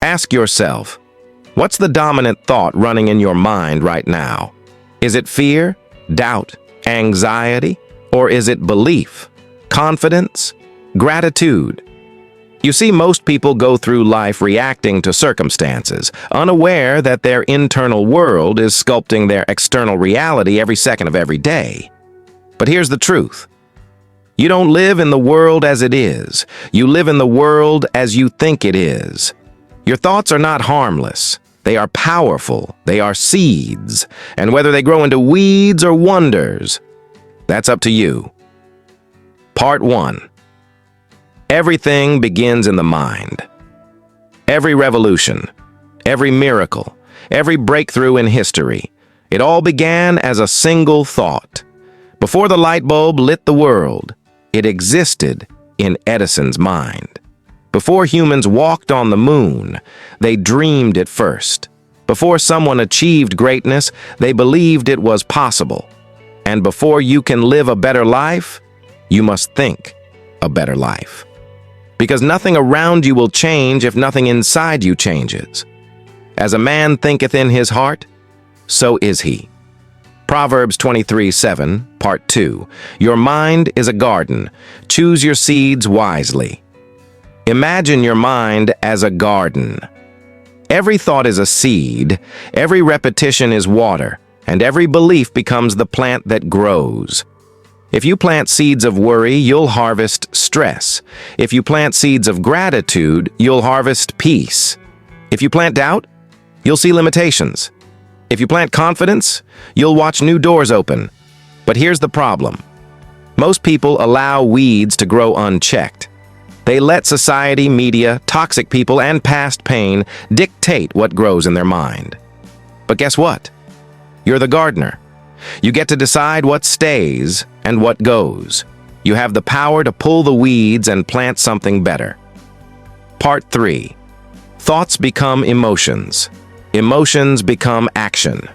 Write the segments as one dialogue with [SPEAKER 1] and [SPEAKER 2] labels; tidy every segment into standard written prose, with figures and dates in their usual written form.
[SPEAKER 1] Ask yourself, what's the dominant thought running in your mind right now? Is it fear, doubt, anxiety, or is it belief, confidence, gratitude? You see, most people go through life reacting to circumstances, unaware that their internal world is sculpting their external reality every second of every day. But here's the truth. You don't live in the world as it is. You live in the world as you think it is. Your thoughts are not harmless. They are powerful. They are seeds. And whether they grow into weeds or wonders, that's up to you. Part 1. Everything begins in the mind. Every revolution, every miracle, every breakthrough in history, it all began as a single thought. Before the light bulb lit the world, it existed in Edison's mind. Before humans walked on the moon, they dreamed it first. Before someone achieved greatness, they believed it was possible. And before you can live a better life, you must think a better life. Because nothing around you will change if nothing inside you changes. As a man thinketh in his heart, so is he. Proverbs 23:7, Part 2. Your mind is a garden. Choose your seeds wisely. Imagine your mind as a garden. Every thought is a seed, every repetition is water, and every belief becomes the plant that grows. If you plant seeds of worry, you'll harvest stress. If you plant seeds of gratitude, you'll harvest peace. If you plant doubt, you'll see limitations. If you plant confidence, you'll watch new doors open. But here's the problem. Most people allow weeds to grow unchecked. They let society, media, toxic people, and past pain dictate what grows in their mind. But guess what? You're the gardener. You get to decide what stays and what goes. You have the power to pull the weeds and plant something better. Part 3. Thoughts become emotions. Emotions become action.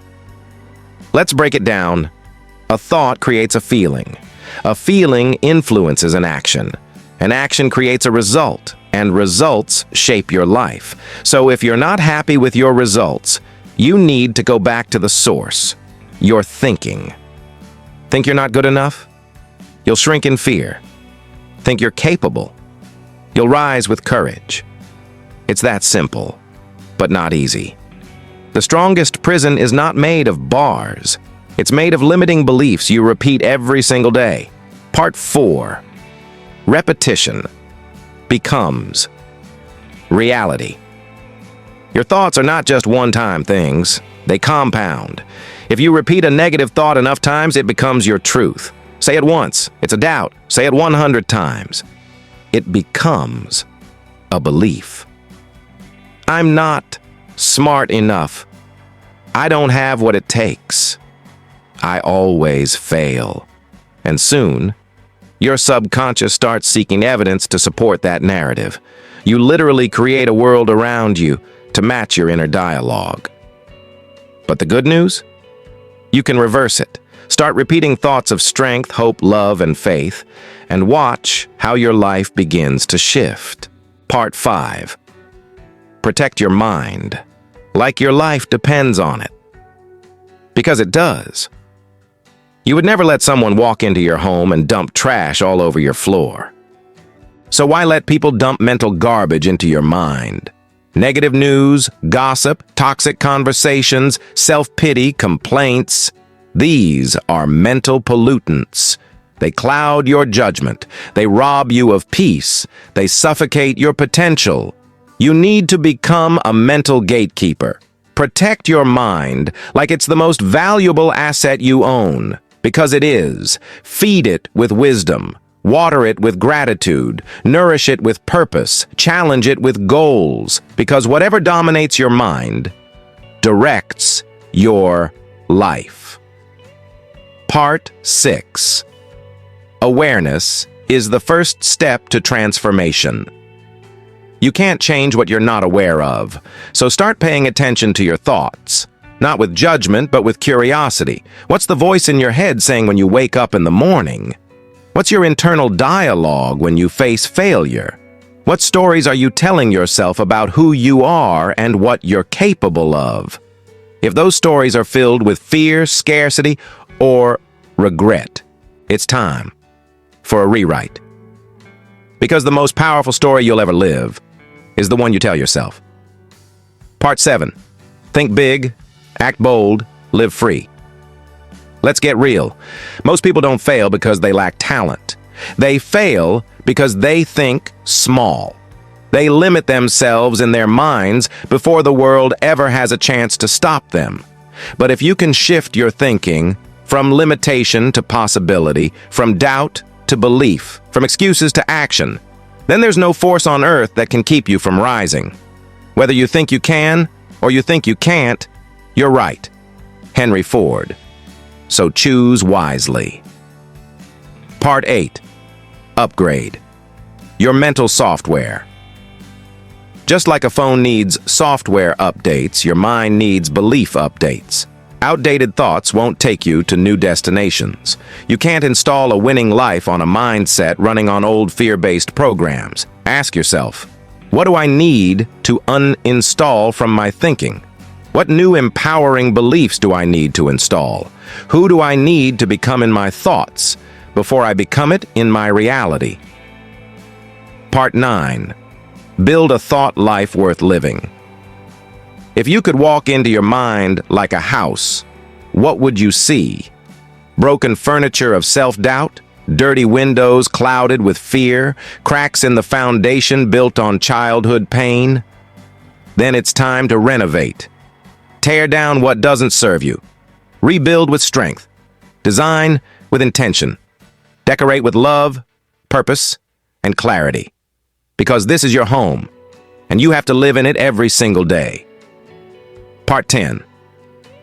[SPEAKER 1] Let's break it down. A thought creates a feeling. A feeling influences an action. An action creates a result, and results shape your life. So if you're not happy with your results, you need to go back to the source. Your thinking. Think you're not good enough? You'll shrink in fear. Think you're capable? You'll rise with courage. It's that simple, but not easy. The strongest prison is not made of bars. It's made of limiting beliefs you repeat every single day. Part 4. Repetition becomes reality. Your thoughts are not just one-time things. They compound. If you repeat a negative thought enough times, it becomes your truth. Say it once, it's a doubt. Say it 100 times. It becomes a belief. I'm not smart enough. I don't have what it takes. I always fail. And soon, your subconscious starts seeking evidence to support that narrative. You literally create a world around you to match your inner dialogue. But the good news? You can reverse it. Start repeating thoughts of strength, hope, love, and faith, and watch how your life begins to shift. Part 5. Protect your mind, like your life depends on it. Because it does. You would never let someone walk into your home and dump trash all over your floor. So why let people dump mental garbage into your mind? Negative news, gossip, toxic conversations, self-pity, complaints. These are mental pollutants. They cloud your judgment. They rob you of peace. They suffocate your potential. You need to become a mental gatekeeper. Protect your mind like it's the most valuable asset you own, because it is. Feed it with wisdom. Water it with gratitude. Nourish it with purpose. Challenge it with goals, because whatever dominates your mind directs your life. Part 6. Awareness is the first step to transformation. You can't change what you're not aware of, so start paying attention to your thoughts. Not with judgment, but with curiosity. What's the voice in your head saying when you wake up in the morning? What's your internal dialogue when you face failure? What stories are you telling yourself about who you are and what you're capable of? If those stories are filled with fear, scarcity, or regret, it's time for a rewrite. Because the most powerful story you'll ever live is the one you tell yourself. Part 7. Think big, act bold, live free. Let's get real. Most people don't fail because they lack talent. They fail because they think small. They limit themselves in their minds before the world ever has a chance to stop them. But if you can shift your thinking from limitation to possibility, from doubt to belief, from excuses to action, then there's no force on earth that can keep you from rising. Whether you think you can or you think you can't, you're right. Henry Ford. So choose wisely. Part 8. Upgrade. Your mental software. Just like a phone needs software updates, your mind needs belief updates. Outdated thoughts won't take you to new destinations. You can't install a winning life on a mindset running on old fear-based programs. Ask yourself, what do I need to uninstall from my thinking? What new empowering beliefs do I need to install? Who do I need to become in my thoughts before I become it in my reality? Part 9. Build a thought life worth living. If you could walk into your mind like a house, what would you see? Broken furniture of self-doubt? Dirty windows clouded with fear? Cracks in the foundation built on childhood pain? Then it's time to renovate. Tear down what doesn't serve you. Rebuild with strength. Design with intention. Decorate with love, purpose, and clarity. Because this is your home, and you have to live in it every single day. Part 10.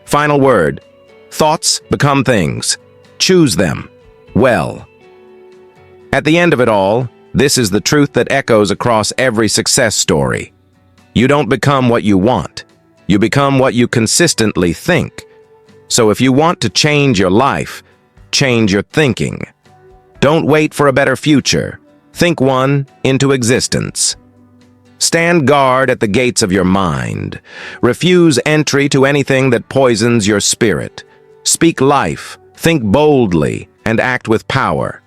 [SPEAKER 1] Final word. Thoughts become things. Choose them well. At the end of it all, this is the truth that echoes across every success story. You don't become what you want. You become what you consistently think. So if you want to change your life, change your thinking. Don't wait for a better future. Think one into existence. Stand guard at the gates of your mind. Refuse entry to anything that poisons your spirit. Speak life, think boldly, and act with power.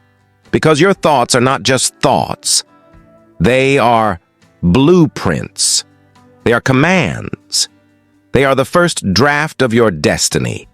[SPEAKER 1] Because your thoughts are not just thoughts. They are blueprints. They are commands. They are the first draft of your destiny.